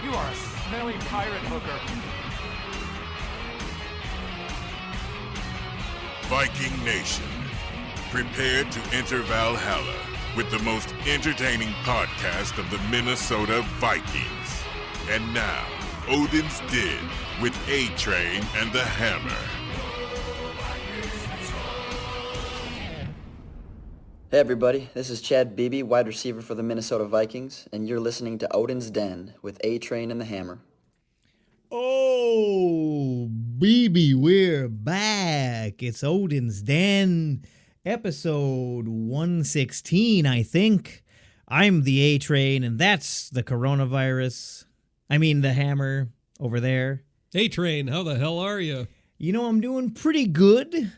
You are a smelly pirate hooker. Viking Nation, prepare to enter Valhalla with the most entertaining podcast of the Minnesota Vikings. And now, Odin's Den with A-Train and the Hammer. Hey everybody, this is Chad Beebe, wide receiver for the Minnesota Vikings, and you're listening to Odin's Den with A-Train and the Hammer. Oh, Beebe, we're back. It's Odin's Den, episode 116, I think. I'm the A-Train, and that's the coronavirus. I mean, the Hammer over there. A-Train, how the hell are you? You know, I'm doing pretty good.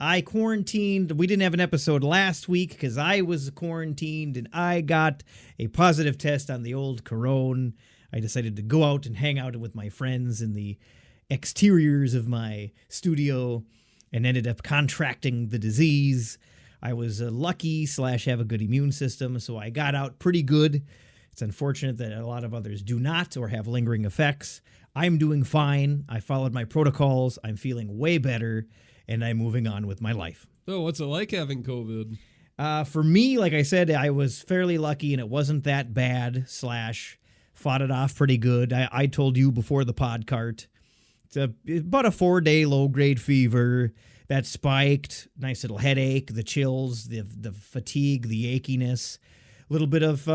I quarantined. We didn't have an episode last week because I was quarantined and I got a positive test on the old corona. I decided to go out and hang out with my friends in the exteriors of my studio and ended up contracting the disease. I was lucky / have a good immune system, so I got out pretty good. It's unfortunate that a lot of others do not or have lingering effects. I'm doing fine. I followed my protocols. I'm feeling way better. And I'm moving on with my life. Oh, what's it like having COVID? For me, like I said, I was fairly lucky and it wasn't that bad / fought it off pretty good. I told you before the podcast, it's about a 4-day low-grade fever that spiked, nice little headache, the chills, the fatigue, the achiness, a little bit of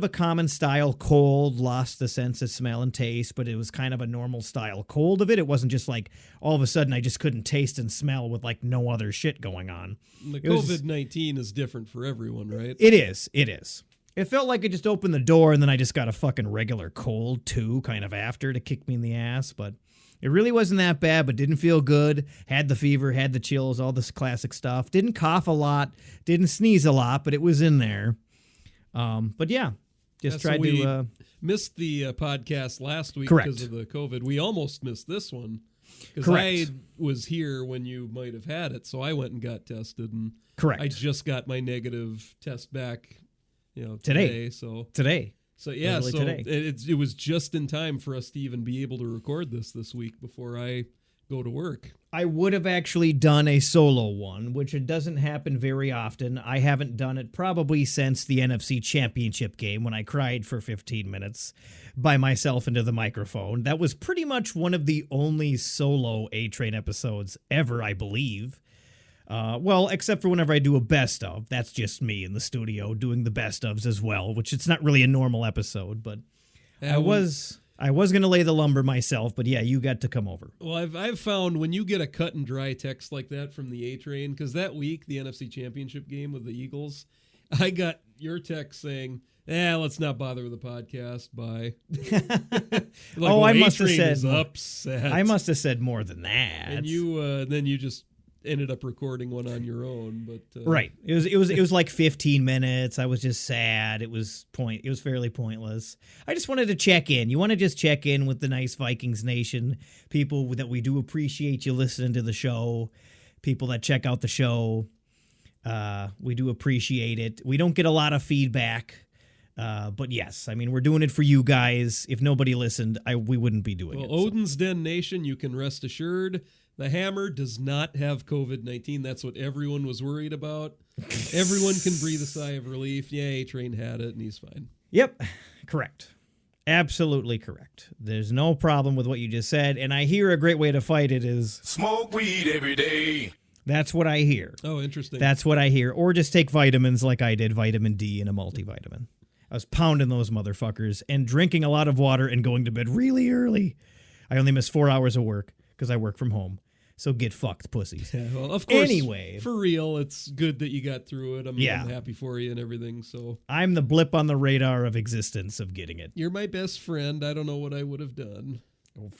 a common style cold, lost the sense of smell and taste, but it was kind of a normal style cold of it. It wasn't just like all of a sudden I just couldn't taste and smell with like no other shit going on. The COVID-19 is different for everyone, right? It is. It felt like it just opened the door and then I just got a fucking regular cold too, kind of after to kick me in the ass, but it really wasn't that bad, but didn't feel good. Had the fever, had the chills, all this classic stuff. Didn't cough a lot, didn't sneeze a lot, but it was in there. But yeah, tried to missed the podcast last week Correct. Because of the COVID. We almost missed this one because I was here when you might have had it, so I went and got tested, and Correct. I just got my negative test back, today. So yeah, so today. It was just in time for us to even be able to record this week before I go to work. I would have actually done a solo one, which it doesn't happen very often. I haven't done it probably since the NFC Championship game when I cried for 15 minutes by myself into the microphone. That was pretty much one of the only solo A-Train episodes ever, I believe. Well, except for whenever I do a best of. That's just me in the studio doing the best ofs as well, which it's not really a normal episode, but I was going to lay the lumber myself, but yeah, you got to come over. Well, I've found when you get a cut and dry text like that from the A-Train, because that week, the NFC Championship game with the Eagles, I got your text saying, let's not bother with the podcast, bye. I must have said is upset. I must have said more than that. And you then you just ended up recording one on your own, but right. It was like 15 minutes. I was just sad. It was fairly pointless. I just wanted to check in. You want to just check in with the nice Vikings Nation, people that we do appreciate you listening to the show, people that check out the show. We do appreciate it. We don't get a lot of feedback. But yes, I mean, we're doing it for you guys. If nobody listened, we wouldn't be doing it. Well, Odin's Den Nation, you can rest assured the Hammer does not have COVID-19. That's what everyone was worried about. Everyone can breathe a sigh of relief. Yeah, A-Train had it, and he's fine. Yep, correct. Absolutely correct. There's no problem with what you just said, and I hear a great way to fight it is... Smoke weed every day. That's what I hear. Oh, interesting. That's what I hear. Or just take vitamins like I did, vitamin D and a multivitamin. I was pounding those motherfuckers and drinking a lot of water and going to bed really early. I only missed 4 hours of work because I work from home. So get fucked, pussies. Yeah, well, of course, anyway, for real, it's good that you got through it. I'm happy for you and everything. So I'm the blip on the radar of existence of getting it. You're my best friend. I don't know what I would have done.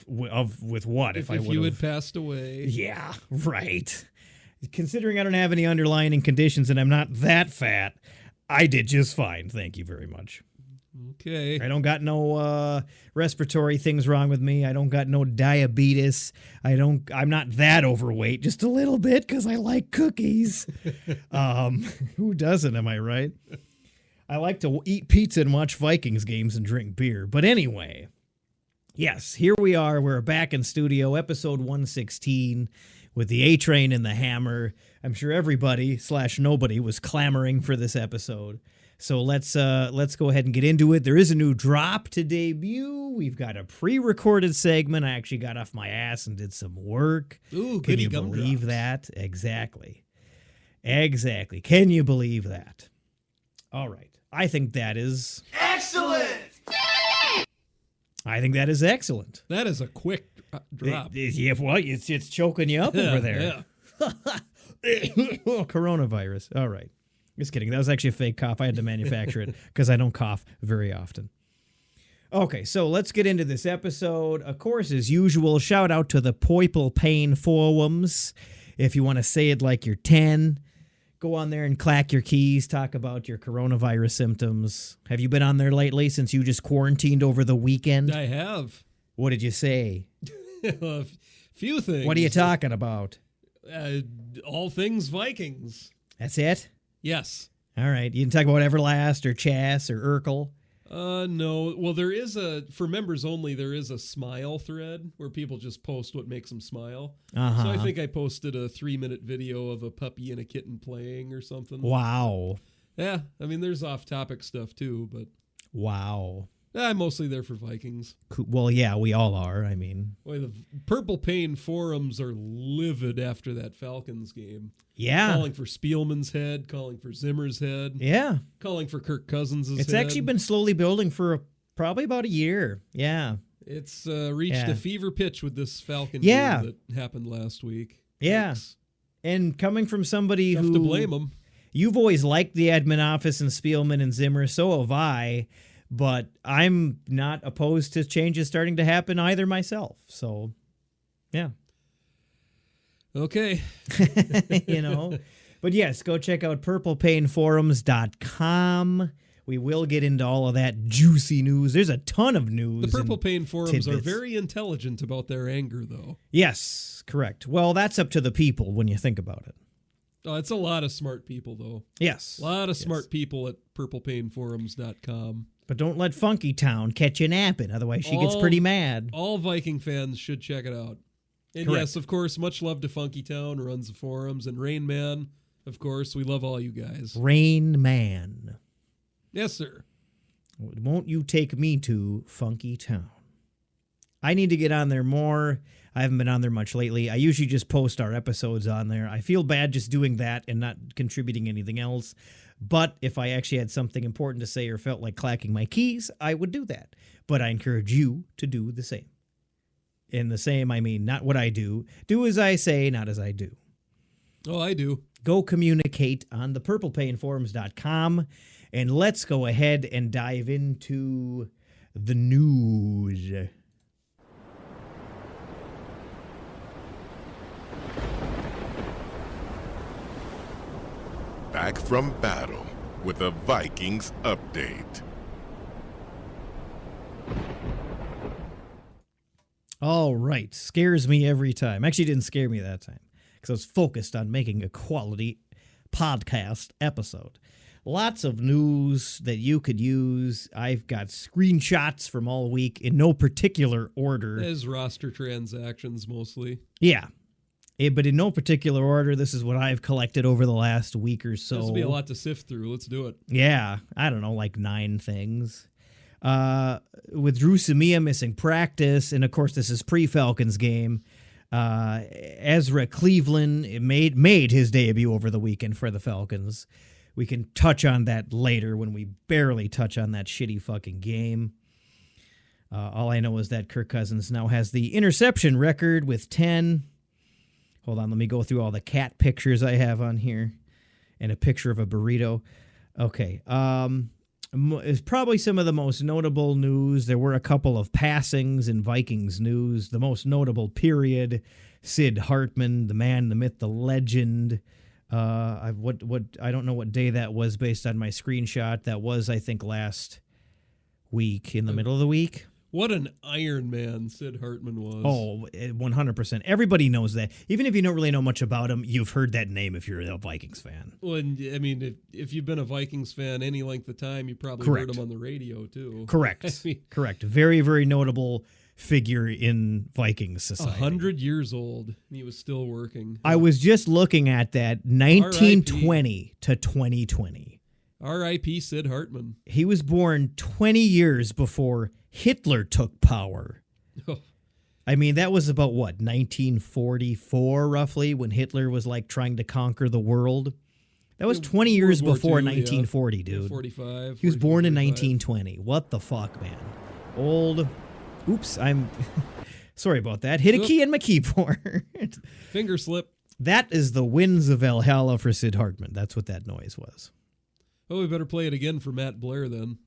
With what? If you had passed away. Yeah, right. Considering I don't have any underlying conditions and I'm not that fat, I did just fine. Thank you very much. Okay. I don't got no respiratory things wrong with me. I don't got no diabetes. I'm not that overweight, just a little bit because I like cookies. Who doesn't, am I right? I like to eat pizza and watch Vikings games and drink beer. But anyway, yes, here we are. We're back in studio, episode 116, with the A-Train and the Hammer. I'm sure everybody / nobody was clamoring for this episode. So let's go ahead and get into it. There is a new drop to debut. We've got a pre-recorded segment. I actually got off my ass and did some work. Ooh, Can you believe that? Exactly. Can you believe that? All right. I think that is excellent. I think that is excellent. That is a quick drop. Yeah, well, it's choking you up over there. Coronavirus. All right. Just kidding. That was actually a fake cough. I had to manufacture it because I don't cough very often. Okay, so let's get into this episode. Of course, as usual, shout out to the Poiple Pain forums. If you want to say it like you're 10, go on there and clack your keys, talk about your coronavirus symptoms. Have you been on there lately since you just quarantined over the weekend? I have. What did you say? A few things. What are you talking about? All things Vikings. That's it? Yes. All right. You can talk about Everlast or Chas or Urkel. No. Well, there is for members only, there is a smile thread where people just post what makes them smile. Uh-huh. So I think I posted a 3-minute video of a puppy and a kitten playing or something. Wow. Yeah. I mean, there's off-topic stuff too, but Wow. I'm mostly there for Vikings. Well, yeah, we all are. I mean, Boy, the Purple Pain forums are livid after that Falcons game. yeah. Calling for Spielman's head, calling for Zimmer's head, Yeah. calling for Kirk Cousins' head. It's actually been slowly building for probably about a year. Yeah. It's reached a fever pitch with this Falcon Yeah. game that happened last week. Yeah. It's And coming from somebody tough who to blame them. You've always liked the admin office and Spielman and Zimmer, so have I, but I'm not opposed to changes starting to happen either myself. So, yeah. Okay. You know. But yes, go check out purplepainforums.com. We will get into all of that juicy news. There's a ton of news. The Purple Pain forums are tidbits. very intelligent about their anger, though. Yes, correct. Well, that's up to the people when you think about it. Oh, it's a lot of smart people, though. Yes. A lot of smart people at purplepainforums.com. But don't let Funky Town catch you napping, otherwise she gets pretty mad. All Viking fans should check it out. And Correct. yes, of course, much love to Funky Town, who runs the forums, and Rain Man. Of course, we love all you guys. Rain Man. Yes, sir. Won't you take me to Funky Town? I need to get on there more. I haven't been on there much lately. I usually just post our episodes on there. I feel bad just doing that and not contributing anything else. But if I actually had something important to say or felt like clacking my keys, I would do that. But I encourage you to do the same. In the same, I mean, not what I do. Do as I say, not as I do. Oh, I do. Go communicate on the purplepainforums.com. And let's go ahead and dive into the news. Back from battle with a Vikings update. All right. Scares me every time. Actually, it didn't scare me that time because I was focused on making a quality podcast episode. Lots of news that you could use. I've got screenshots from all week in no particular order. As roster transactions, mostly. Yeah. But in no particular order, this is what I've collected over the last week or so. This will be a lot to sift through. Let's do it. Yeah. I don't know, like 9 things. With Drew Samia missing practice, and of course this is pre-Falcons game, Ezra Cleveland made his debut over the weekend for the Falcons. We can touch on that later when we barely touch on that shitty fucking game. All I know is that Kirk Cousins now has the interception record with 10. Hold on, let me go through all the cat pictures I have on here and a picture of a burrito. Okay. It's probably some of the most notable news. There were a couple of passings in Vikings news. The most notable period, Sid Hartman, the man, the myth, the legend. I don't know what day that was based on my screenshot. That was, I think, last week, in the middle of the week. What an Iron Man Sid Hartman was. Oh, 100%. Everybody knows that. Even if you don't really know much about him, you've heard that name if you're a Vikings fan. Well, and, I mean, if you've been a Vikings fan any length of time, you probably Correct. heard him on the radio, too. Correct. I mean, Correct. Very, very notable figure in Vikings society. 100 years old, and he was still working. I was just looking at that 1920 to 2020. R.I.P. Sid Hartman. He was born 20 years before Hitler took power. Oh. I mean, that was about what, 1944 roughly, when Hitler was like trying to conquer the world. That was 20 years World War before II, 1940, yeah. dude. 45. He was born in 45. 1920. What the fuck, man? Old. Oops, I'm sorry about that. Hit a key in my keyboard. Finger slip. That is the winds of Valhalla for Sid Hartman. That's what that noise was. Oh, we better play it again for Matt Blair then.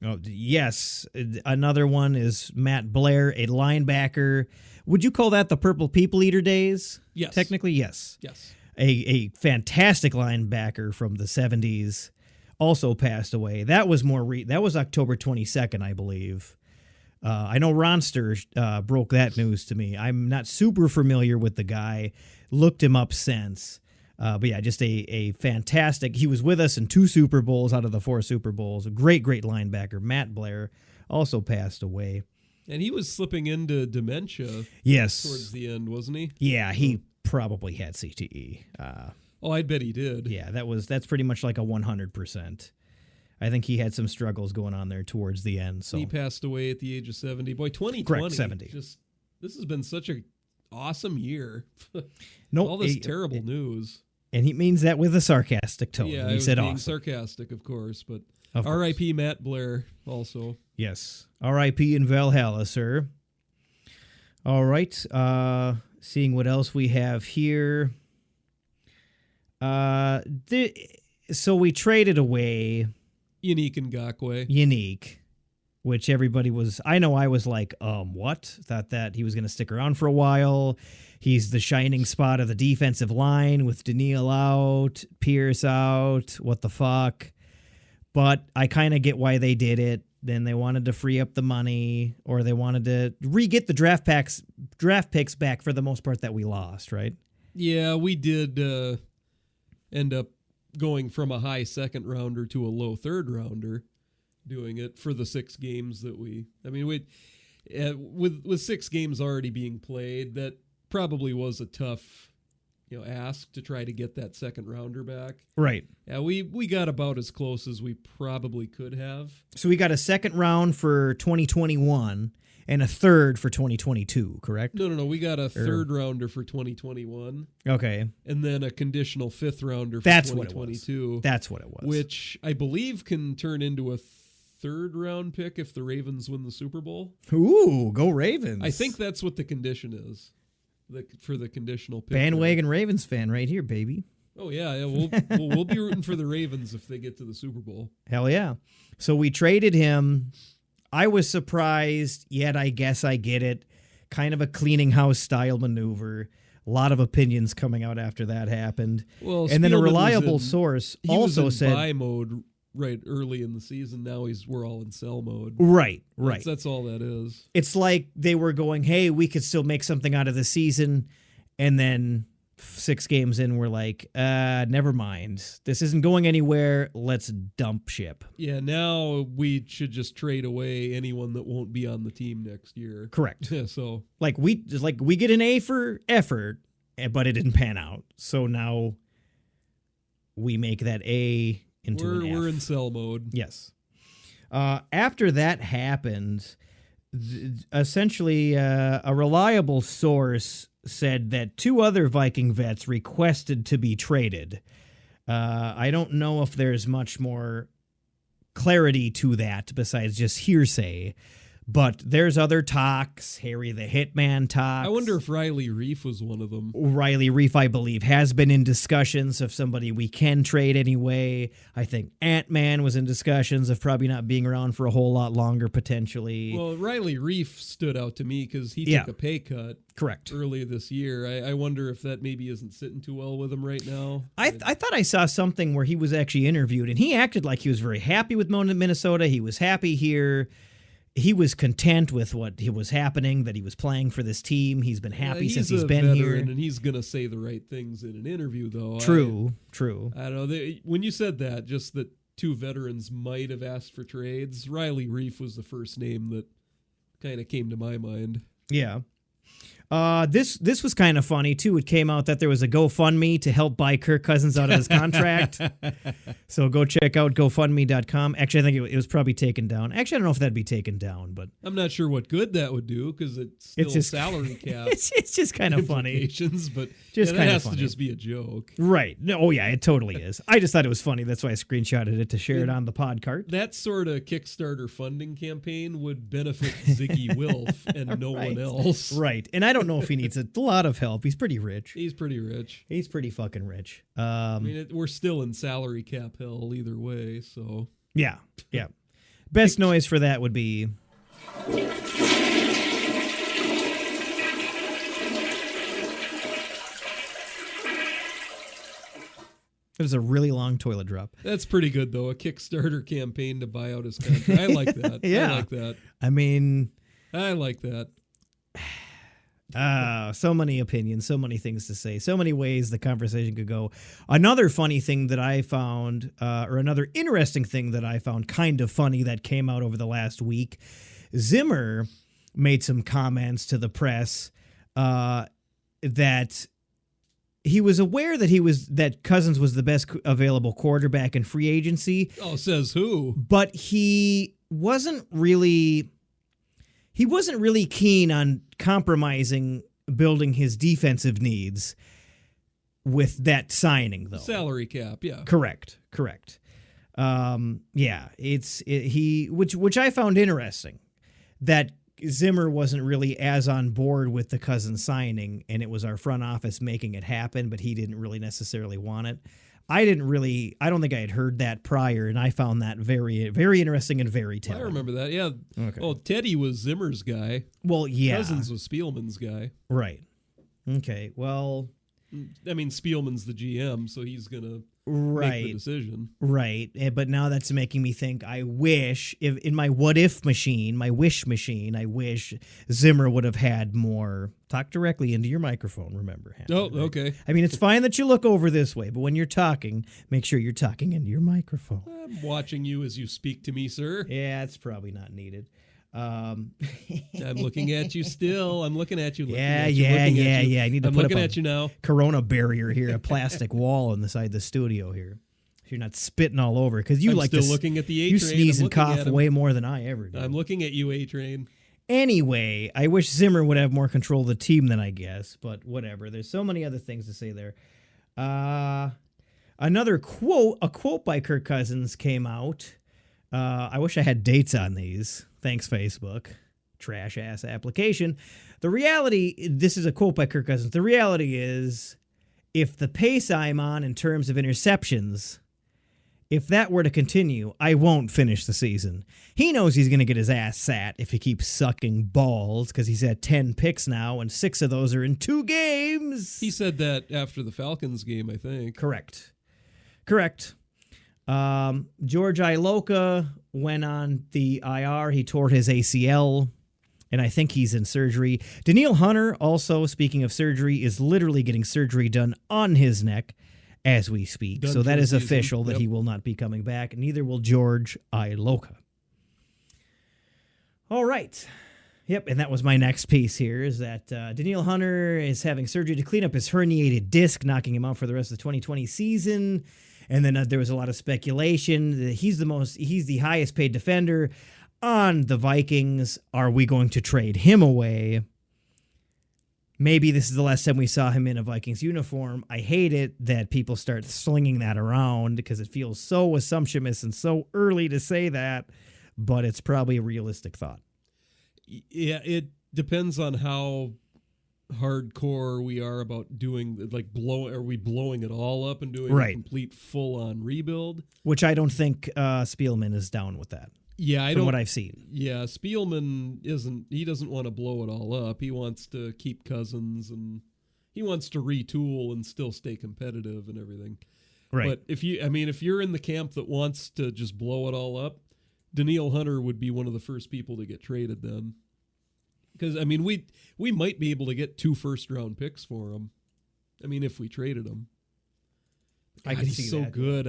Oh, yes. Another one is Matt Blair, a linebacker. Would you call that the Purple People Eater days? Yes. Technically, yes. Yes. A fantastic linebacker from the 70s also passed away. That was that was October 22nd, I believe. I know Ronster broke that news to me. I'm not super familiar with the guy. Looked him up since. But yeah, just a fantastic. He was with us in 2 Super Bowls out of the 4 Super Bowls. A great Mm-hmm. linebacker. Matt Blair also passed away. And he was slipping into dementia Yes. towards the end, wasn't he? Yeah, he probably had CTE. Oh, I bet he did. Yeah, that's pretty much like a 100%. I think he had some struggles going on there towards the end. So He passed away at the age of 70. Boy, 2020. Correct, 70. This has been such a awesome year. Nope, All this terrible news. And he means that with a sarcastic tone. Yeah, He I was said being awesome. sarcastic, of course, but Of course. R.I.P. Matt Blair also. Yes. R.I.P. in Valhalla, sir. All right. Seeing what else we have here. So we traded away Unique Ngakwe. Unique, which everybody was, I know I was like, what? Thought that he was going to stick around for a while. He's the shining spot of the defensive line with Daniil out, Pierce out. What the fuck? But I kind of get why they did it. Then they wanted to free up the money, or they wanted to re-get the draft picks back for the most part that we lost, right? Yeah, we did end up going from a high second rounder to a low third rounder, doing it for the 6 games that we with 6 games already being played, that probably was a tough ask to try to get that second rounder back. Right. Yeah, we got about as close as we probably could have. So we got a second round for 2021 and a third for 2022, correct? No. We got a third rounder for 2021. Okay. And then a conditional 5th rounder for That's what it was. 2022. That's what it was. Which I believe can turn into a 3rd round pick if the Ravens win the Super Bowl. Ooh, go Ravens. I think that's what the condition is for the conditional pick. Bandwagon Ravens fan right here, baby. Oh, yeah. We'll be rooting for the Ravens if they get to the Super Bowl. Hell yeah. So we traded him. I was surprised, yet I guess I get it. Kind of a cleaning house style maneuver. A lot of opinions coming out after that happened. Well, and then a Spielman reliable was in- source He also was in said, buy mode right early in the season. Now we're all in sell mode. right. That's all that is. It's like they were going, hey, we could still make something out of the season. And then 6 games in, we're like, never mind. This isn't going anywhere. Let's dump ship. Yeah, now we should just trade away anyone that won't be on the team next year. Correct. Yeah, so Like we get an A for effort, but it didn't pan out. So now we make that A into an F. we're in sell mode. Yes. After that happened, essentially a reliable source said that 2 other Viking vets requested to be traded. I don't know if there's much more clarity to that besides just hearsay, but there's other talks. Harry the Hitman talks. I wonder if Riley Reef was one of them. Riley Reef, I believe, has been in discussions of somebody we can trade anyway. I think Ant-Man was in discussions of probably not being around for a whole lot longer, potentially. Well, Riley Reef stood out to me because he Yeah. took a pay cut Correct. earlier this year. I wonder if that maybe isn't sitting too well with him right now. I thought I saw something where he was actually interviewed, and he acted like he was very happy with Minnesota. He was happy here. he was content with what was happening, that he was playing for this team. He's been happy since he's been veteran, here. And he's going to say the right things in an interview, though. True. I don't know. When you said that, just that two veterans might have asked for trades, Riley Reef was the first name that kind of came to my mind. Yeah. This was kind of funny too. It came out that there was a GoFundMe to help buy Kirk Cousins out of his contract. So go check out GoFundMe.com. Actually, I think it was probably taken down. Actually, I don't know if that'd be taken down, but I'm not sure what good that would do because it's still just salary cap. It's just kind of funny. But Just that kind of has funny. to just be a joke. Right. No, oh yeah, it totally is. I just thought it was funny. That's why I screenshotted it to share it on the pod cart. That sort of Kickstarter funding campaign would benefit Ziggy Wilf and no Right. one else. Right. And I don't know if he needs a lot of help. He's pretty rich. He's pretty rich. He's pretty fucking rich. I mean, we're still in salary cap hell either way, so. Yeah. Yeah. Best noise for that would be. It was a really long toilet drop. That's pretty good, though. A Kickstarter campaign to buy out his contract. I like that. Yeah. I like that. I mean, I like that. so many opinions, so many things to say, so many ways the conversation could go. Another funny thing that I found, or another interesting thing that I found kind of funny that came out over the last week, Zimmer made some comments to the press that he was aware that Cousins was the best available quarterback in free agency. Oh, says who? But he wasn't really keen on compromising building his defensive needs with that signing, though. Salary cap, yeah. Correct. Yeah, which I found interesting, that Zimmer wasn't really as on board with the Cousins signing, and it was our front office making it happen, but he didn't really necessarily want it. I don't think I had heard that prior, and I found that very, very interesting and very telling. I remember that, yeah. Okay. Oh, Teddy was Zimmer's guy. Well, yeah. Cousins was Spielman's guy. Right. Okay, well. I mean, Spielman's the GM, so he's going to make the decision. Right. But now that's making me think, I wish, in my what-if machine, my wish machine, I wish Zimmer would have had more. Talk directly into your microphone, remember. Hannah, Oh, okay. I mean, it's fine that you look over this way, but when you're talking, make sure you're talking into your microphone. I'm watching you as you speak to me, sir. Yeah, it's probably not needed. I'm looking at you still. I'm looking at you. Yeah. I need to I'm put looking up at you now. Corona barrier here, a plastic wall on the side of the studio here. So you're not spitting all over, because you I'm like still to looking at the A-Train. you sneeze I'm and looking cough at him. way more than I ever do. I'm looking at you, A-Train. Anyway, I wish Zimmer would have more control of the team than I guess, but whatever. There's so many other things to say there. Another quote, a quote by Kirk Cousins came out. I wish I had dates on these. Thanks, Facebook. Trash ass application. The reality, this is a quote by Kirk Cousins. The reality is, if the pace I'm on in terms of interceptions, if that were to continue, I won't finish the season. He knows he's going to get his ass sat if he keeps sucking balls, because he's at 10 picks now, and 6 of those are in 2 games. He said that after the Falcons game, I think. Correct. George Iloka went on the IR. He tore his ACL, and I think he's in surgery. Daniil Hunter, also, speaking of surgery, is literally getting surgery done on his neck as we speak. Done so that for is the season. official that Yep. he will not be coming back. Neither will George Iloka. All right. Yep, and that was my next piece here, is that Daniil Hunter is having surgery to clean up his herniated disc, knocking him out for the rest of the 2020 season. And then there was a lot of speculation that he's the highest paid defender on the Vikings. Are we going to trade him away? Maybe this is the last time we saw him in a Vikings uniform. I hate it that people start slinging that around, because it feels so assumptionist and so early to say that, but it's probably a realistic thought. Yeah, it depends on how hardcore we are about doing, like, are we blowing it all up and doing a complete full-on rebuild? Which I don't think Spielman is down with that. Yeah, from what I've seen. Yeah, Spielman he doesn't want to blow it all up. He wants to keep Cousins, and he wants to retool and still stay competitive and everything. Right. But if you're in the camp that wants to just blow it all up, Daniil Hunter would be one of the first people to get traded then. Because, I mean, we might be able to get 2 first-round picks for him. I mean, if we traded him. I can see he's so that. good.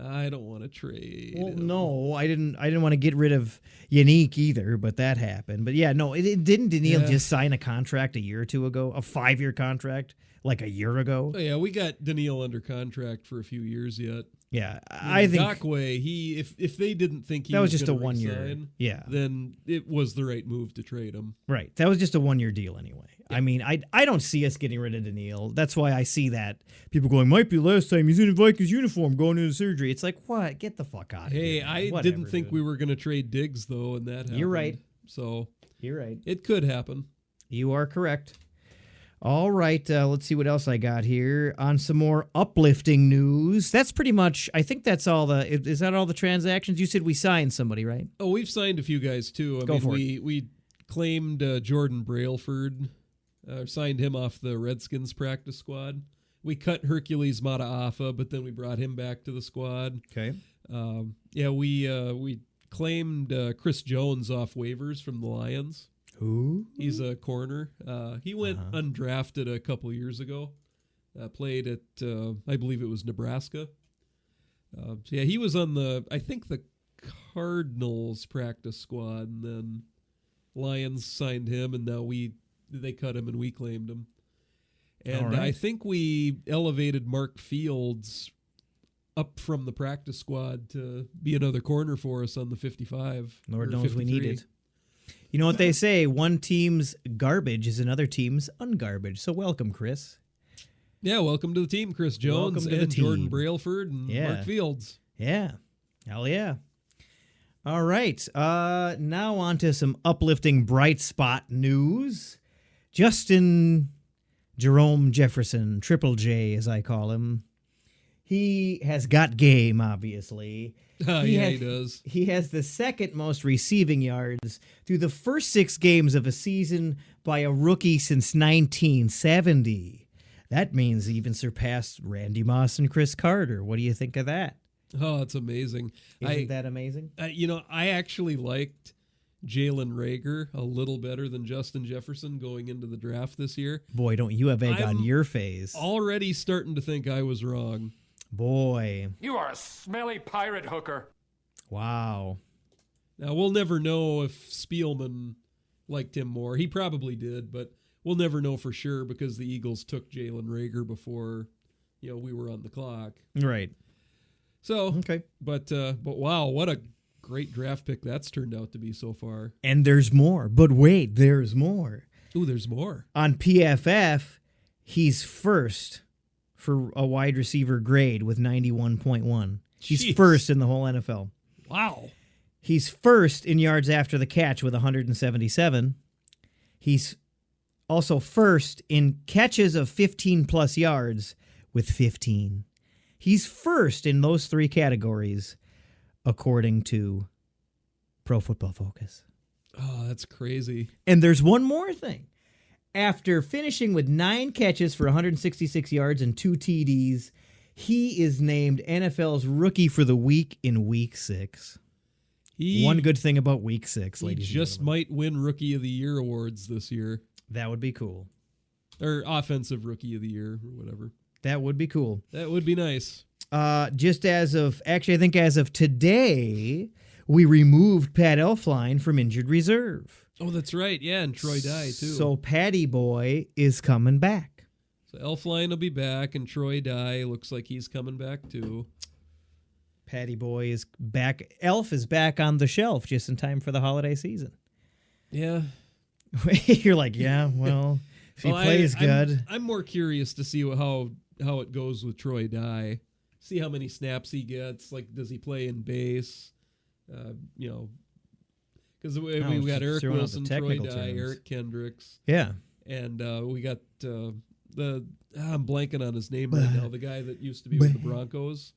I don't want to trade. Well, him. no, I didn't want to get rid of Yannick either, but that happened. But yeah, no, didn't Daniil just sign a contract a year or two ago, a 5-year contract, like a year ago? Oh, yeah, we got Daniil under contract for a few years yet. Yeah, I think Dockway, if they didn't think he that was just a gonna 1 year. resign, Yeah, then it was the right move to trade him. right. That was just a 1 year deal anyway. Yeah. I mean, I don't see us getting rid of Daniil. That's why I see that people going, might be last time he's in a Vikings uniform going into surgery. It's like, what? Get the fuck out of here. Hey, I Whatever, didn't think dude. we were going to trade Diggs, though, and that happened. You're right. So You're right. it could happen. You are correct. All right, let's see what else I got here. On some more uplifting news. That's pretty much, I think that's all is that all the transactions? You said we signed somebody, right? Oh, we've signed a few guys, too. I Go mean, for it. we claimed Jordan Brailford, signed him off the Redskins practice squad. We cut Hercules Mataafa, but then we brought him back to the squad. Okay. We claimed Chris Jones off waivers from the Lions. Who? He's a corner. He went undrafted a couple years ago. Played at, I believe it was Nebraska. He was on the Cardinals practice squad, and then Lions signed him, and now they cut him and we claimed him. And right. I think we elevated Mark Fields up from the practice squad to be another corner for us on the 55. Lord or knows we need 53. it. You know what they say, one team's garbage is another team's ungarbage. So welcome, Chris. Yeah, welcome to the team, Chris Jones Welcome to the and Jordan team. Brailford and Mark Fields. Yeah. Hell yeah. All right. Now on to some uplifting bright spot news. Justin Jerome Jefferson, Triple J as I call him. He has got game, obviously. He does. He has the second most receiving yards through the first 6 games of a season by a rookie since 1970. That means he even surpassed Randy Moss and Chris Carter. What do you think of that? Oh, it's amazing. Isn't that amazing? I actually liked Jalen Reagor a little better than Justin Jefferson going into the draft this year. Boy, don't you have egg I'm on your face. Already starting to think I was wrong. Boy. You are a smelly pirate hooker. Wow. Now, we'll never know if Spielman liked him more. He probably did, but we'll never know for sure because the Eagles took Jalen Reagor before, we were on the clock. Right. So, Okay. But wow, what a great draft pick that's turned out to be so far. And there's more. But wait, there's more. Ooh, there's more. On PFF, he's first for a wide receiver grade with 91.1. He's Jeez. first in the whole NFL. Wow. He's first in yards after the catch with 177. He's also first in catches of 15-plus yards with 15. He's first in those 3 categories, according to Pro Football Focus. Oh, that's crazy. And there's one more thing. After finishing with 9 catches for 166 yards and 2 TDs, he is named NFL's Rookie for the Week in Week 6. One good thing about Week 6, He ladies just and gentlemen. might win Rookie of the Year awards this year. That would be cool. Or Offensive Rookie of the Year or whatever. That would be cool. That would be nice. Just as of, actually, I think as of today, we removed Pat Elflein from injured reserve. Oh, that's right. Yeah, and Troy Dye, too. So Patty Boy is coming back. So Elflein will be back, and Troy Dye looks like he's coming back, too. Patty Boy is back. Elf is back on the shelf just in time for the holiday season. Yeah. You're like, yeah, well, if he plays good. I'm more curious to see how it goes with Troy Dye. See how many snaps he gets. Like, does he play in base? Because we got Eric throwing out the Wilson, Troy technical Dye, terms. Eric Kendricks, Yeah. and we got I'm blanking on his name right now. The guy that used to be with the Broncos.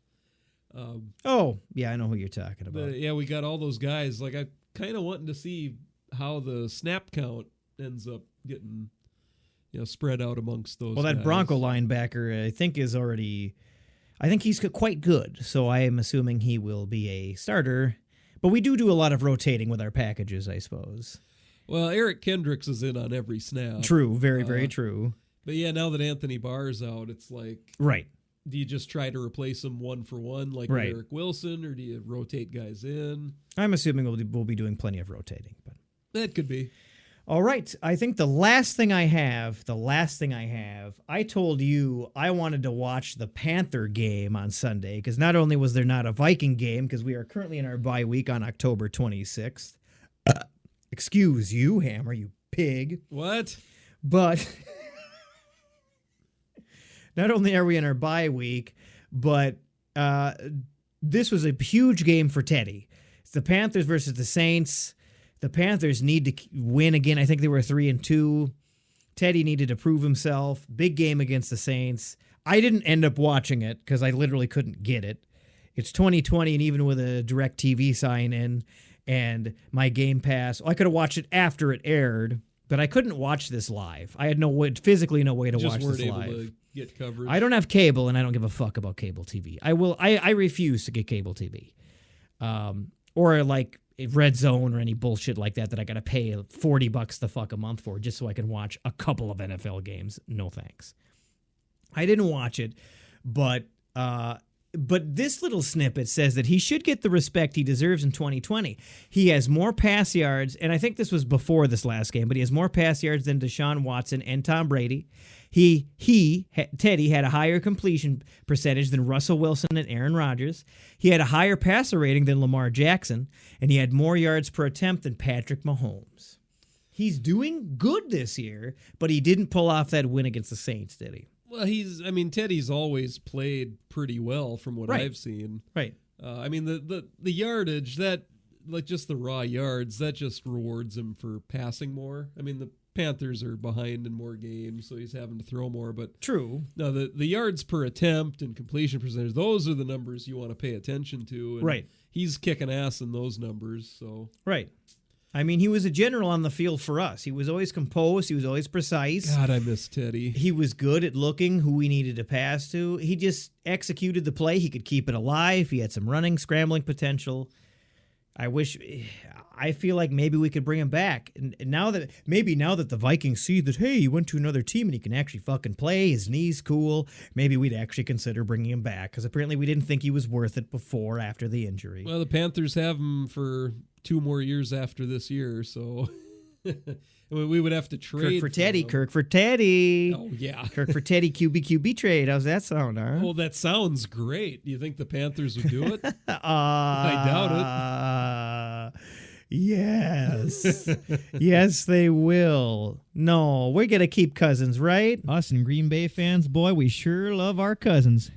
Oh, yeah, I know who you're talking about. We got all those guys. Like, I kind of wanting to see how the snap count ends up getting, spread out amongst those. Well, that guys. Bronco linebacker, I think, is already. I think he's quite good, so I am assuming he will be a starter. But we do a lot of rotating with our packages, I suppose. Well, Eric Kendricks is in on every snap. True, very, very true. But yeah, now that Anthony Barr's out, it's like, right. Do you just try to replace him 1 for 1 like Right. Eric Wilson, or do you rotate guys in? I'm assuming we'll be doing plenty of rotating. But That could be. all right, I think the last thing I have, I told you I wanted to watch the Panther game on Sunday because not only was there not a Viking game because we are currently in our bye week on October 26th. Excuse you, Hammer, you pig. What? But not only are we in our bye week, but this was a huge game for Teddy. It's the Panthers versus the Saints. The Panthers need to win again. I think they were 3-2. Teddy needed to prove himself. Big game against the Saints. I didn't end up watching it because I literally couldn't get it. It's 2020, and even with a DirecTV sign-in and my Game Pass, I could have watched it after it aired, but I couldn't watch this live. I had physically no way to watch this able live. to get coverage. I don't have cable, and I don't give a fuck about cable TV. I refuse to get cable TV, or like Red Zone or any bullshit like that I got to pay $40 the fuck a month for just so I can watch a couple of NFL games. No thanks. I didn't watch it, but this little snippet says that he should get the respect he deserves in 2020. He has more pass yards, and I think this was before this last game, but he has more pass yards than Deshaun Watson and Tom Brady. Teddy had a higher completion percentage than Russell Wilson and Aaron Rodgers. He had a higher passer rating than Lamar Jackson, and he had more yards per attempt than Patrick Mahomes. He's doing good this year, but he didn't pull off that win against the Saints, did he? Well, Teddy's always played pretty well from what Right. I've seen. Right. The yardage, that, like just the raw yards, that just rewards him for passing more. The Panthers are behind in more games, so he's having to throw more. But True. no, the yards per attempt and completion percentage, those are the numbers you want to pay attention to. And Right. He's kicking ass in those numbers. So Right. He was a general on the field for us. He was always composed. He was always precise. God, I miss Teddy. He was good at looking who we needed to pass to. He just executed the play. He could keep it alive. He had some running, scrambling potential. I feel like maybe we could bring him back. And now that the Vikings see that, hey, he went to another team and he can actually fucking play, his knee's cool, maybe we'd actually consider bringing him back because apparently we didn't think he was worth it before after the injury. Well, the Panthers have him for 2 more years after this year, so we would have to trade Kirk for Teddy. Oh, yeah. Kirk for Teddy, QB trade. How's that sound, huh? Well, that sounds great. Do you think the Panthers would do it? I doubt it. Yes. Yes, they will. No, we're going to keep Cousins, right? Us and Green Bay fans, boy, we sure love our Cousins.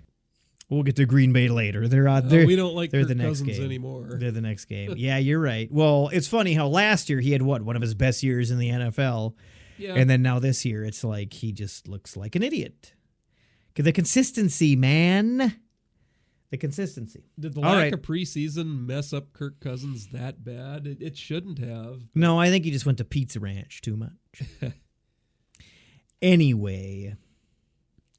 We'll get to Green Bay later. We don't like they're Kirk the next Cousins game anymore. They're the next game. Yeah, you're right. Well, it's funny how last year he had one of his best years in the NFL. Yeah. And then now this year it's like he just looks like an idiot. The consistency, man. The consistency. Did the All lack right. of preseason mess up Kirk Cousins that bad? It shouldn't have. No, I think he just went to Pizza Ranch too much. Anyway,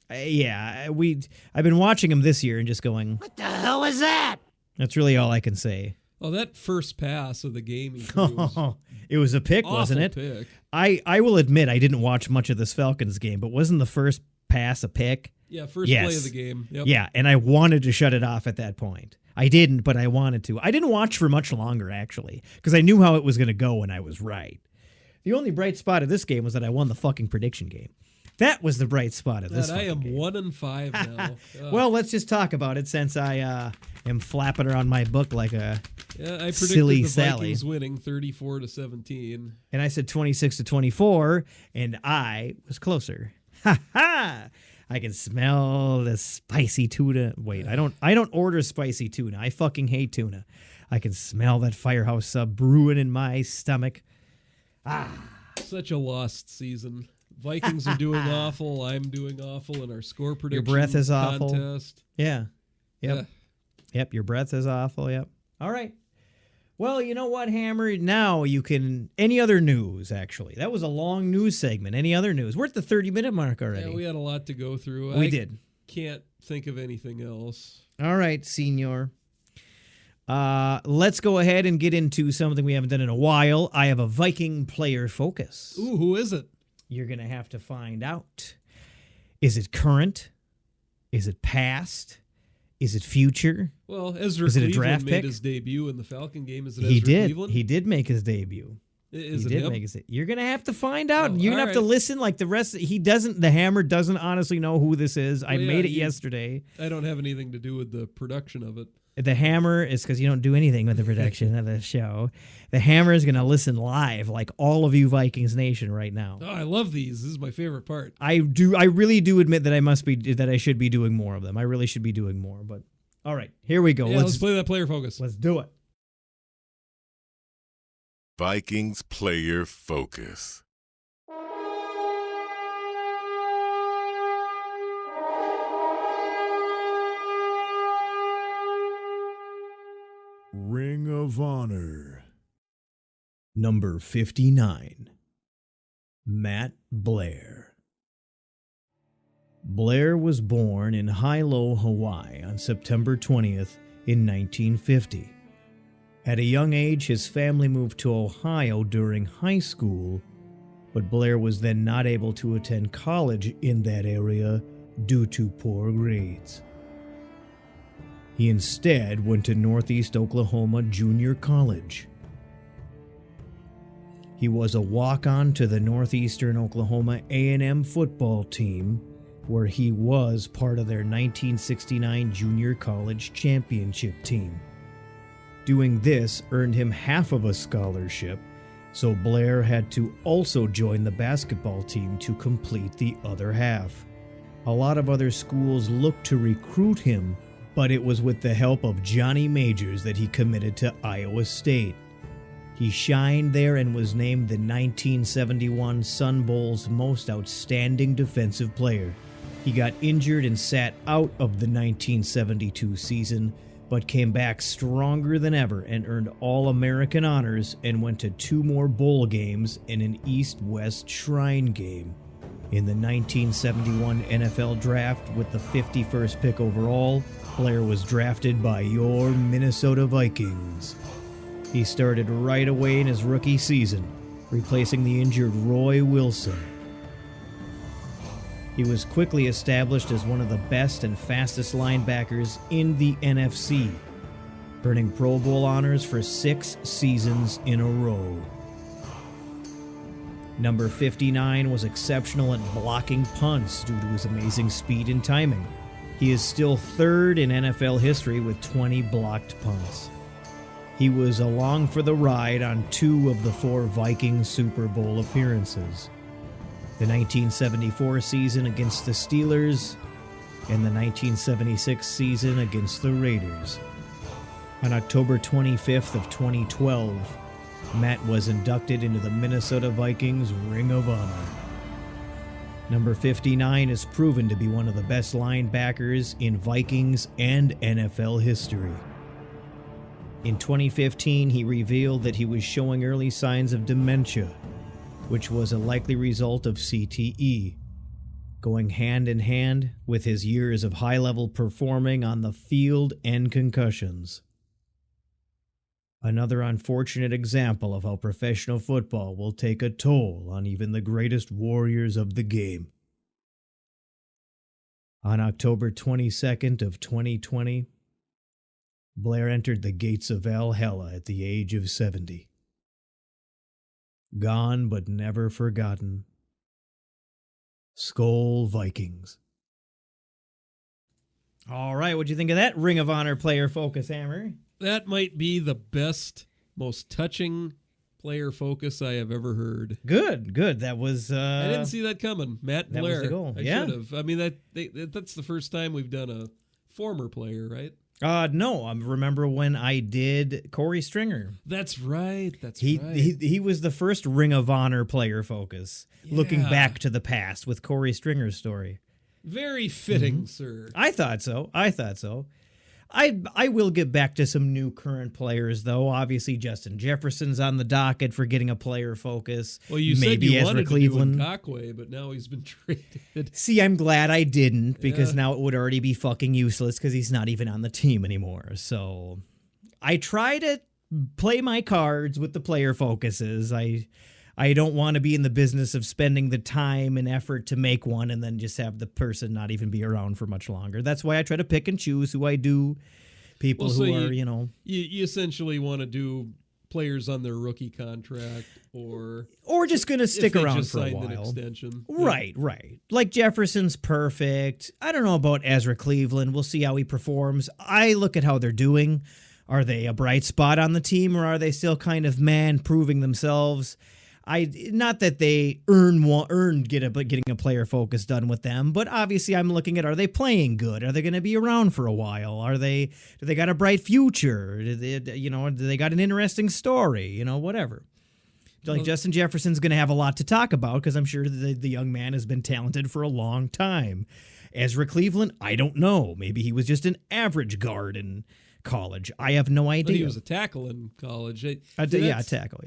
I've been watching him this year and just going, what the hell was that? That's really all I can say. Oh, that first pass of the game he threw was It was a pick, awful wasn't it? pick. I will admit I didn't watch much of this Falcons game, but wasn't the first pass a pick? Yeah, first Yes. play of the game. Yep. Yeah, and I wanted to shut it off at that point. I didn't, but I wanted to. I didn't watch for much longer, actually, because I knew how it was going to go, and I was right. The only bright spot of this game was that I won the fucking prediction game. That was the bright spot of this I am game. 1-5 now. Well, let's just talk about it since I am flapping around my book like a I predicted silly the Sally. Vikings winning 34-17. And I said 26-24, and I was closer. Ha ha! I can smell the spicy tuna. Wait, I don't order spicy tuna. I fucking hate tuna. I can smell that Firehouse sub brewing in my stomach. Such a lost season. Vikings are doing awful. I'm doing awful in our score prediction breath is awful. contest. Yeah. Yep. Yeah. Yep, your breath is awful. Yep. All right. Well, you know what, Hammer? Now you can... Any other news, actually? That was a long news segment. Any other news? We're at the 30-minute mark already. Yeah, we had a lot to go through. We did. can't think of anything else. All right, Senior. Let's go ahead and get into something we haven't done in a while. I have a Viking player focus. Ooh, who is it? You're going to have to find out. Is it current? Is it past? Is it future? Well, Ezra Is it a Cleveland draft made pick? his debut in the Falcon game. Is it He Ezra did. Cleveland? He did make his debut. Is He it did him? make his. You're gonna have to find out. Oh, You're gonna all have to right. listen like the rest. He doesn't. The Hammer doesn't honestly know who this is. I Well, yeah, made it you- yesterday. I don't have anything to do with the production of it. The Hammer is because you don't do anything with the production of the show. The Hammer is gonna listen live, like all of you Vikings Nation right now. Oh, I love these. This is my favorite part. I do. I really do admit that I should be doing more of them. I really should be doing more. But all right, here we go. Yeah, let's play that player focus. Let's do it. Vikings Player Focus. Ring of Honor. Number 59. Matt Blair. Blair was born in Hilo, Hawaii on September 20th in 1950. At a young age, his family moved to Ohio during high school, but Blair was then not able to attend college in that area due to poor grades. He instead went to Northeast Oklahoma Junior College. He was a walk-on to the Northeastern Oklahoma A&M football team, where he was part of their 1969 Junior College Championship team. Doing this earned him half of a scholarship, so Blair had to also join the basketball team to complete the other half. A lot of other schools looked to recruit him, but it was with the help of Johnny Majors that he committed to Iowa State. He shined there and was named the 1971 Sun Bowl's most outstanding defensive player. He got injured and sat out of the 1972 season, but came back stronger than ever and earned All-American honors and went to 2 more bowl games and an East-West Shrine game. In the 1971 NFL Draft with the 51st pick overall, Blair was drafted by your Minnesota Vikings. He started right away in his rookie season, replacing the injured Roy Wilson. He was quickly established as one of the best and fastest linebackers in the NFC, earning Pro Bowl honors for 6 seasons in a row. Number 59 was exceptional at blocking punts due to his amazing speed and timing. He is still 3rd in NFL history with 20 blocked punts. He was along for the ride on 2 of the 4 Vikings Super Bowl appearances. The 1974 season against the Steelers and the 1976 season against the Raiders. On October 25th of 2012, Matt was inducted into the Minnesota Vikings Ring of Honor. Number 59 is proven to be one of the best linebackers in Vikings and NFL history. In 2015, he revealed that he was showing early signs of dementia, which was a likely result of CTE, going hand in hand with his years of high-level performing on the field and concussions. Another unfortunate example of how professional football will take a toll on even the greatest warriors of the game. On October 22nd of 2020, Blair entered the gates of Valhalla at the age of 70. Gone but never forgotten. SKOL Vikings. All right, what'd you think of that Ring of Honor player focus, Hammer? That might be the best, most touching player focus I have ever heard. Good. That was... I didn't see that coming. Matt that was Blair. the goal. I Yeah. should have. I mean, that's the first time we've done a former player, right? No, I remember when I did Corey Stringer. That's right. He was the first Ring of Honor player focus, looking Yeah. back to the past with Corey Stringer's story. Very fitting, sir. I thought so. I will get back to some new current players, though. Obviously, Justin Jefferson's on the docket for getting a player focus. Well, you Maybe said you Ezra wanted Cleveland. to do Ngakwe, but now he's been traded. See, I'm glad I didn't, because Yeah. now it would already be fucking useless because he's not even on the team anymore. So I try to play my cards with the player focuses. I don't want to be in the business of spending the time and effort to make one and then just have the person not even be around for much longer. That's why I try to pick and choose who I do. People Well, so who are, You essentially want to do players on their rookie contract or just going to stick if they around just for a signed an while. extension. Right. Like Jefferson's perfect. I don't know about Ezra Cleveland. We'll see how he performs. I look at how they're doing. Are they a bright spot on the team, or are they still kind of proving themselves? Not that they getting a player focus done with them, but obviously I'm looking at, are they playing good? Are they going to be around for a while? Do they got a bright future? Do they got an interesting story? Whatever. Like Justin Jefferson's going to have a lot to talk about because I'm sure the young man has been talented for a long time. Ezra Cleveland, I don't know. Maybe he was just an average guard in college. I have no idea. But he was a tackle in college. A tackle. Yeah,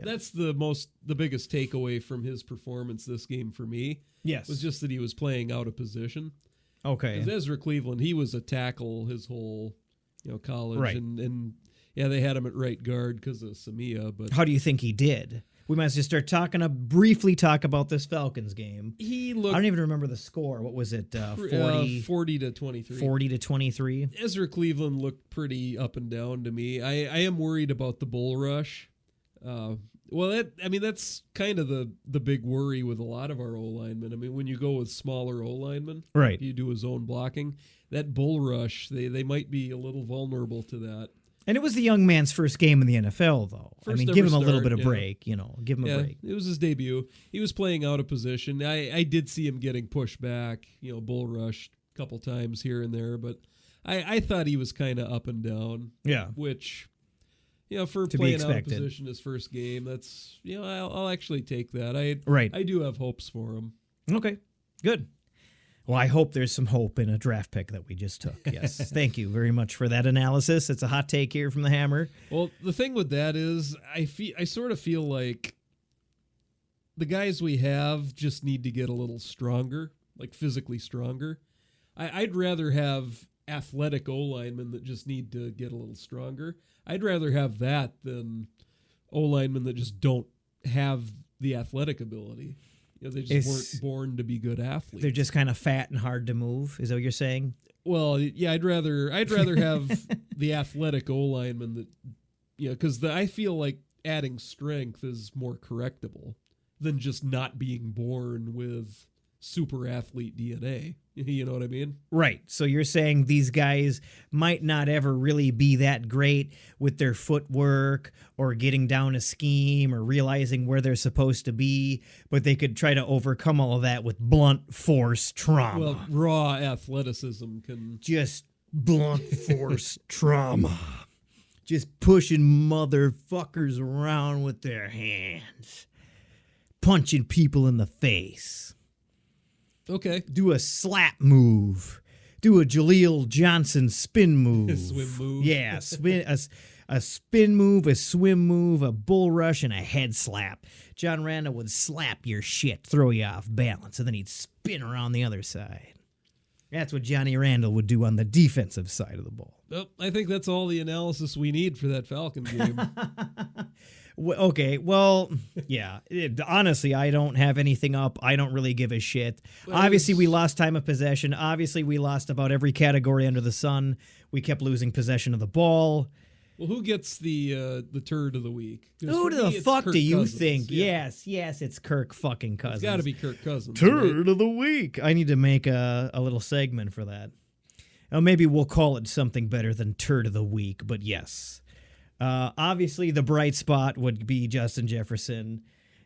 That's the biggest takeaway from his performance this game for me. Yes, was just that he was playing out of position. Okay, because Ezra Cleveland, he was a tackle his whole college, right. and yeah, they had him at right guard because of Samia. But how do you think he did? We might just start briefly talk about this Falcons game. He looked. I don't even remember the score. What was it? 40 to 23. 40 to 23. Ezra Cleveland looked pretty up and down to me. I am worried about the bull rush. That's kind of the big worry with a lot of our O-linemen. I mean, when you go with smaller O-linemen, right? You do a zone blocking. That bull rush, they might be a little vulnerable to that. And it was the young man's first game in the NFL, though. Give him a little bit of break, Give him a break. It was his debut. He was playing out of position. I did see him getting pushed back, bull rushed a couple times here and there, but I thought he was kind of up and down. Yeah. Which, for to playing out of position his first game, that's, I'll actually take that. I do have hopes for him. Okay, good. Well, I hope there's some hope in a draft pick that we just took. Yes. Thank you very much for that analysis. It's a hot take here from the Hammer. Well, the thing with that is I sort of feel like the guys we have just need to get a little stronger, like physically stronger. I'd rather have athletic O-linemen that just need to get a little stronger. I'd rather have that than O-linemen that just don't have the athletic ability. They just weren't born to be good athletes. They're just kind of fat and hard to move. Is that what you're saying? Well, yeah, I'd rather have the athletic O-lineman that, because I feel like adding strength is more correctable than just not being born with super athlete DNA. You know what I mean? Right. So you're saying these guys might not ever really be that great with their footwork or getting down a scheme or realizing where they're supposed to be, but they could try to overcome all of that with blunt force trauma. Well, raw athleticism can... Just blunt force trauma. Just pushing motherfuckers around with their hands. Punching people in the face. Okay. Do a slap move. Do a Jaleel Johnson spin move. Swim move. Yeah, a spin move, a swim move, a bull rush, and a head slap. John Randall would slap your shit, throw you off balance, and then he'd spin around the other side. That's what Johnny Randall would do on the defensive side of the ball. Well, I think that's all the analysis we need for that Falcon game. Okay, well, yeah. Honestly, I don't have anything up. I don't really give a shit. Obviously, we lost time of possession. Obviously, we lost about every category under the sun. We kept losing possession of the ball. Well, who gets the turd of the week? Who the fuck do you think? Yeah. Yes, it's Kirk fucking Cousins. It's got to be Kirk Cousins. Turd of the week. I need to make a little segment for that. Oh, maybe we'll call it something better than turd of the week, but yes. Obviously, the bright spot would be Justin Jefferson,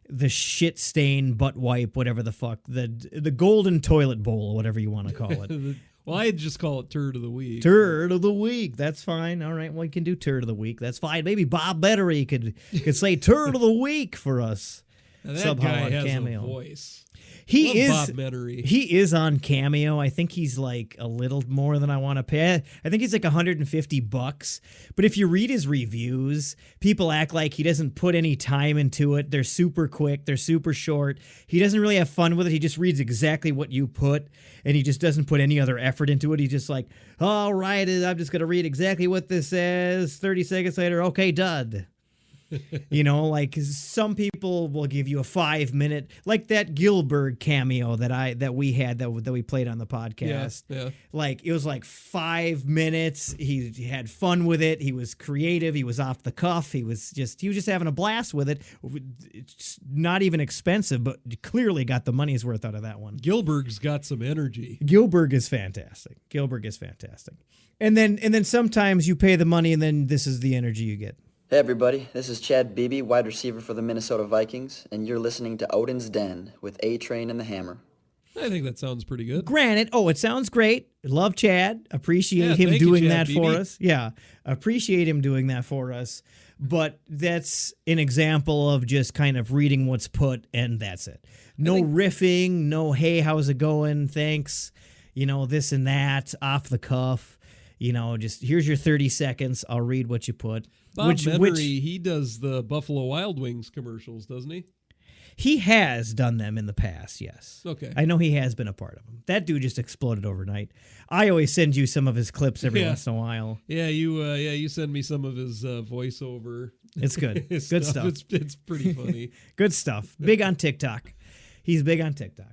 the shit stain butt wipe, whatever the fuck, the golden toilet bowl, whatever you want to call it. Well, I'd just call it turd of the week. Turd of the week. That's fine. All right, well, we can do turd of the week. That's fine. Maybe Bob Bettery could say turd of the week for us. Now, that guy has a voice. He Love is Bob Menery. He is on Cameo. I think he's like a little more than I want to pay. I think he's like $150. But if you read his reviews, people act like he doesn't put any time into it. They're super quick. They're super short. He doesn't really have fun with it. He just reads exactly what you put, and he just doesn't put any other effort into it. He's just like, all right, I'm just going to read exactly what this says. 30 seconds later, okay, dud. You know, like some people will give you a 5-minute, like that Gilbert cameo that we had that we played on the podcast. Yeah. Like it was like 5 minutes. He had fun with it. He was creative. He was off the cuff. He was just having a blast with it. It's not even expensive, but clearly got the money's worth out of that one. Gilbert's got some energy. Gilbert is fantastic. And then sometimes you pay the money, and then this is the energy you get. Hey everybody, this is Chad Beebe, wide receiver for the Minnesota Vikings, and you're listening to Odin's Den with A-Train and the Hammer. I think that sounds pretty good. Granted, it sounds great. Love Chad. Appreciate him thank you, doing Chad that for Beebe. us. Yeah, appreciate him doing that for us. But that's an example of just kind of reading what's put, and that's it. No riffing, no, hey, how's it going? Thanks. This and that, off the cuff. Just here's your 30 seconds. I'll read what you put. Bob Menery, he does the Buffalo Wild Wings commercials, doesn't he? He has done them in the past, yes. Okay. I know he has been a part of them. That dude just exploded overnight. I always send you some of his clips every once in a while. Yeah, you send me some of his voiceover. It's good. Good stuff. It's pretty funny. Good stuff. Big on TikTok. He's big on TikTok.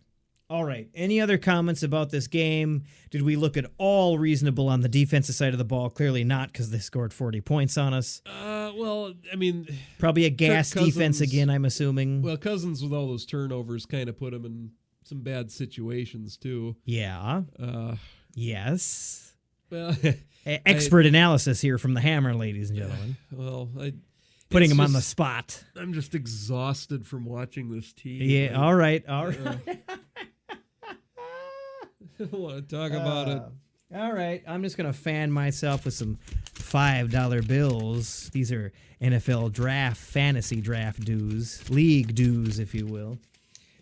All right. Any other comments about this game? Did we look at all reasonable on the defensive side of the ball? Clearly not, because they scored 40 points on us. Well, I mean, probably a gas defense again, I'm assuming. Well, Cousins with all those turnovers kind of put him in some bad situations too. Yeah. Yes. Well, expert analysis here from the Hammer, ladies and gentlemen. Well, putting him on the spot. I'm just exhausted from watching this team. Yeah. All right. I don't want to talk about it. All right. I'm just going to fan myself with some $5 bills. These are NFL fantasy draft dues, league dues, if you will.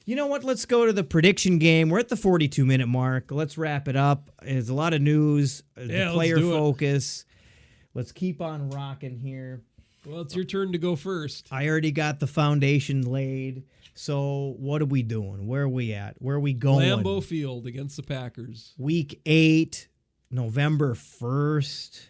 You know what? Let's go to the prediction game. We're at the 42-minute mark. Let's wrap it up. There's a lot of news. The player focus. Let's keep on rocking here. Well, it's your turn to go first. I already got the foundation laid. So what are we doing? Where are we at? Where are we going? Lambeau Field against the Packers. Week 8, November 1st,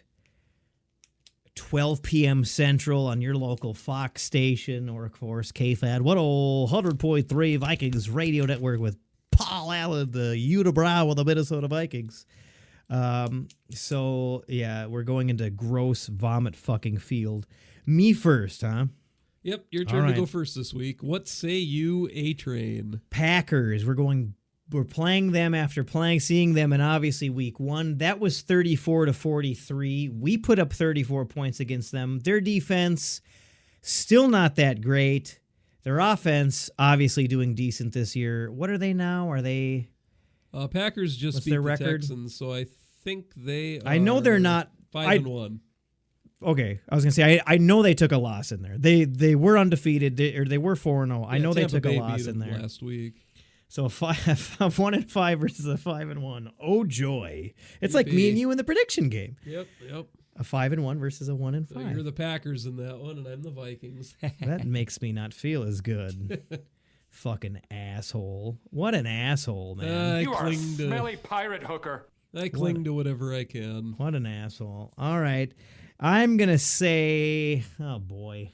12 p.m. Central on your local Fox station, or, of course, KFAD 100.3 Vikings Radio Network with Paul Allen, the unibrow of the Minnesota Vikings. So, yeah, we're going into gross vomit fucking field. Me first, huh? Yep, your turn to go first this week. What say you, A-Train? Packers. We're playing them after seeing them in obviously week 1. That was 34-43. We put up 34 points against them. Their defense, still not that great. Their offense, obviously doing decent this year. What are they now? Are they... Packers just beat the Texans, so I think they are... I know they're not... 5-1. Okay, I was going to say, I know they took a loss in there. They were undefeated, or they were 4-0. I know Tampa they took Bay a loss beat in there. last week. So a 1-5 versus a 5-1. Oh, joy. It's like me and you in the prediction game. Yep. A 5-1 versus a 1-5. So you're the Packers in that one, and I'm the Vikings. That makes me not feel as good. Fucking asshole. What an asshole, man. You are a smelly pirate hooker. I cling to whatever I can. What an asshole. All right. I'm going to say, oh boy.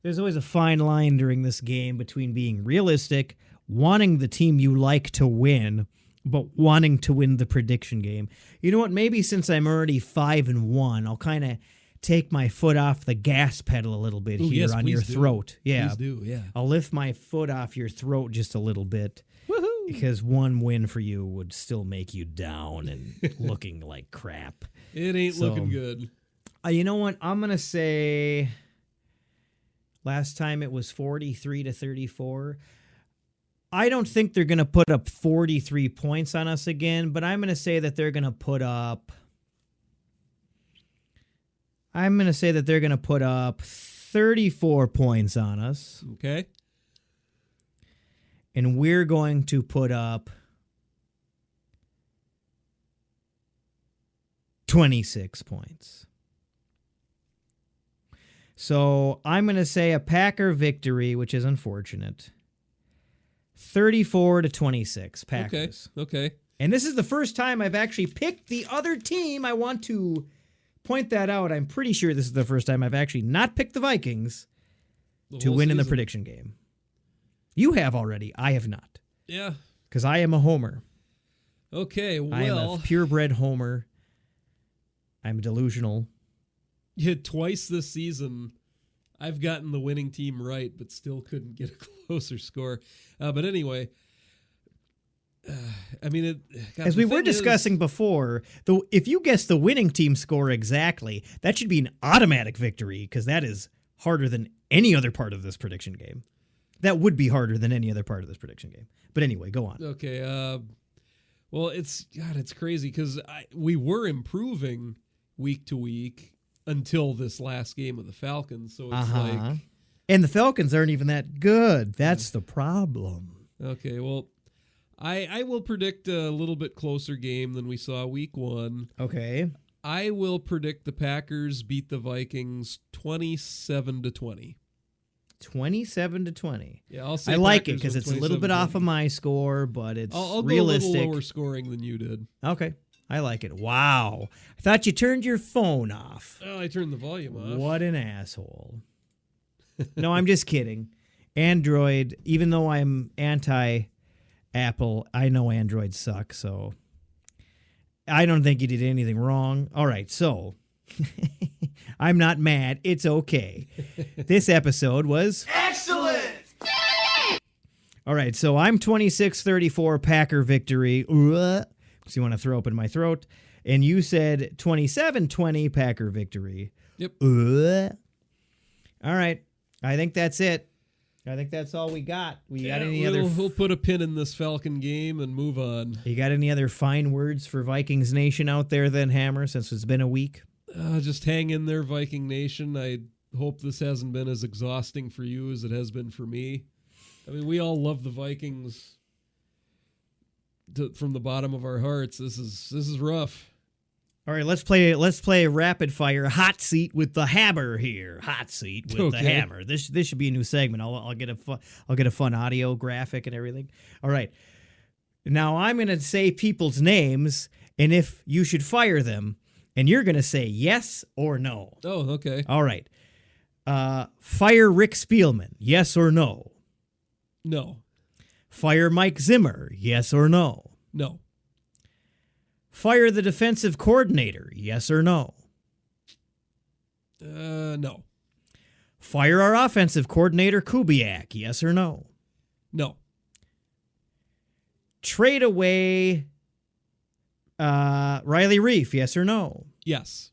There's always a fine line during this game between being realistic, wanting the team you like to win, but wanting to win the prediction game. You know what? Maybe since I'm already 5-1, I'll kind of take my foot off the gas pedal a little bit here on your throat. Yeah. Please do, yeah. I'll lift my foot off your throat just a little bit. Woohoo! Because one win for you would still make you down and looking like crap. It ain't looking good. You know what? I'm going to say last time it was 43-34. I don't think they're going to put up 43 points on us again, but I'm going to say that they're going to put up 34 points on us. Okay. And we're going to put up 26 points. So I'm going to say a Packer victory, which is unfortunate. 34-26, Packers. Okay. And this is the first time I've actually picked the other team. I want to point that out. I'm pretty sure this is the first time I've actually not picked the Vikings to win in the prediction game. You have already. I have not. Yeah. Because I am a homer. Okay, well. I am a purebred homer. I'm delusional. Yeah, twice this season, I've gotten the winning team right, but still couldn't get a closer score. But anyway, I mean, as we were discussing before, if you guess the winning team score exactly, that should be an automatic victory because that is harder than any other part of this prediction game. That would be harder than any other part of this prediction game. But anyway, go on. Okay. Well, it's crazy because we were improving week to week until this last game of the Falcons. So it's like, and the Falcons aren't even that good. That's the problem. Okay, well, I will predict a little bit closer game than we saw week one. Okay. I will predict the Packers beat the Vikings 27-20. 27-20. Yeah, I'll say I like Packers it because it's a little bit off of my score, but it's I'll realistic. go a little lower scoring than you did. Okay. I like it. Wow. I thought you turned your phone off. Oh, I turned the volume off. What an asshole. No, I'm just kidding. Android, even though I'm anti-Apple, I know Android sucks, so I don't think you did anything wrong. All right, so I'm not mad. It's okay. This episode was Excellent! All right, so I'm 26-34 Packer victory. So you want to throw open my throat. And you said 27-20 Packer victory. Yep. All right. I think that's it. I think that's all we got. We'll put a pin in this Falcon game and move on. You got any other fine words for Vikings Nation out there then, Hammer, since it's been a week? Just hang in there, Viking Nation. I hope this hasn't been as exhausting for you as it has been for me. I mean, we all love the Vikings from the bottom of our hearts. This is rough. All right, let's play rapid fire hot seat with the hammer here. Hot seat with the hammer. This should be a new segment. I'll get a fun audio graphic and everything. All right. Now I'm going to say people's names and if you should fire them and you're going to say yes or no. Oh, okay. All right. Fire Rick Spielman. Yes or no? No. Fire Mike Zimmer. Yes or no? No. Fire the defensive coordinator. Yes or no? No. Fire our offensive coordinator, Kubiak. Yes or no? No. Trade away Riley Reif. Yes or no? Yes.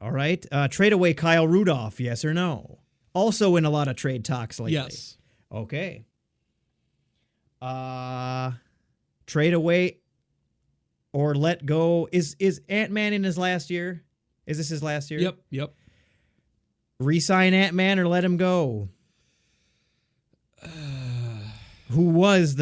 All right. Trade away Kyle Rudolph. Yes or no? Also in a lot of trade talks lately. Yes. Okay. Trade away or let go. Is Ant-Man in his last year? Is this his last year? Yep. Resign Ant-Man or let him go? Who was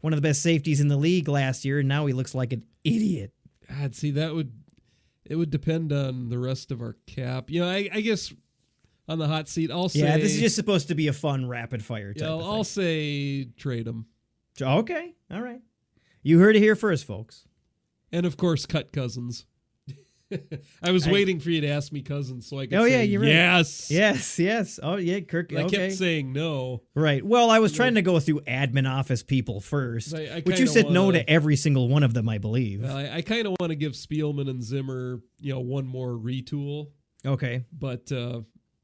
one of the best safeties in the league last year, and now he looks like an idiot. God, see, it would depend on the rest of our cap. You know, I guess on the hot seat, I'll say... Yeah, this is just supposed to be a fun rapid fire type of thing. I'll say trade him. Okay, all right. You heard it here first, folks. And, of course, cut Cousins. I was waiting for you to ask me Cousins so I could say you're right. Yes. Yes. Oh, yeah, Kirk. I kept saying no. Right. Well, I was trying to go through admin office people first, but you said no to every single one of them, I believe. I kind of want to give Spielman and Zimmer, one more retool. Okay. But,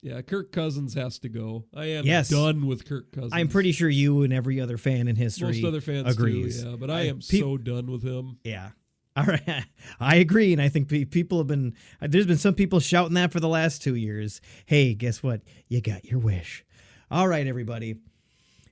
yeah, Kirk Cousins has to go. I am done with Kirk Cousins. I'm pretty sure you and every other fan in history most other fans agrees. Do, yeah, but I am so done with him. Yeah. All right. I agree, and I think there's been some people shouting that for the last 2 years. Hey, guess what? You got your wish. All right, everybody.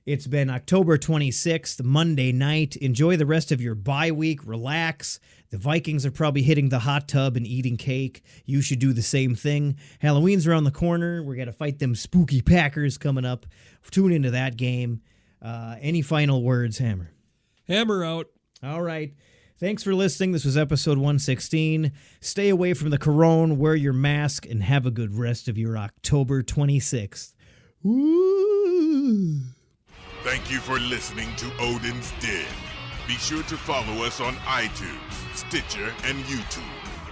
It's been October 26th, Monday night. Enjoy the rest of your bye week. Relax. The Vikings are probably hitting the hot tub and eating cake. You should do the same thing. Halloween's around the corner. We're going to fight them spooky Packers coming up. Tune into that game. Any final words, Hammer? Hammer out. All right. Thanks for listening. This was episode 116. Stay away from the corona, wear your mask, and have a good rest of your October 26th. Woo! Thank you for listening to Odin's Den. Be sure to follow us on iTunes, Stitcher, and YouTube.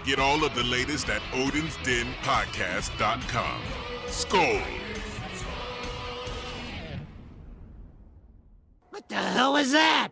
Get all of the latest at odinsdenpodcast.com. SKOL! What the hell is that?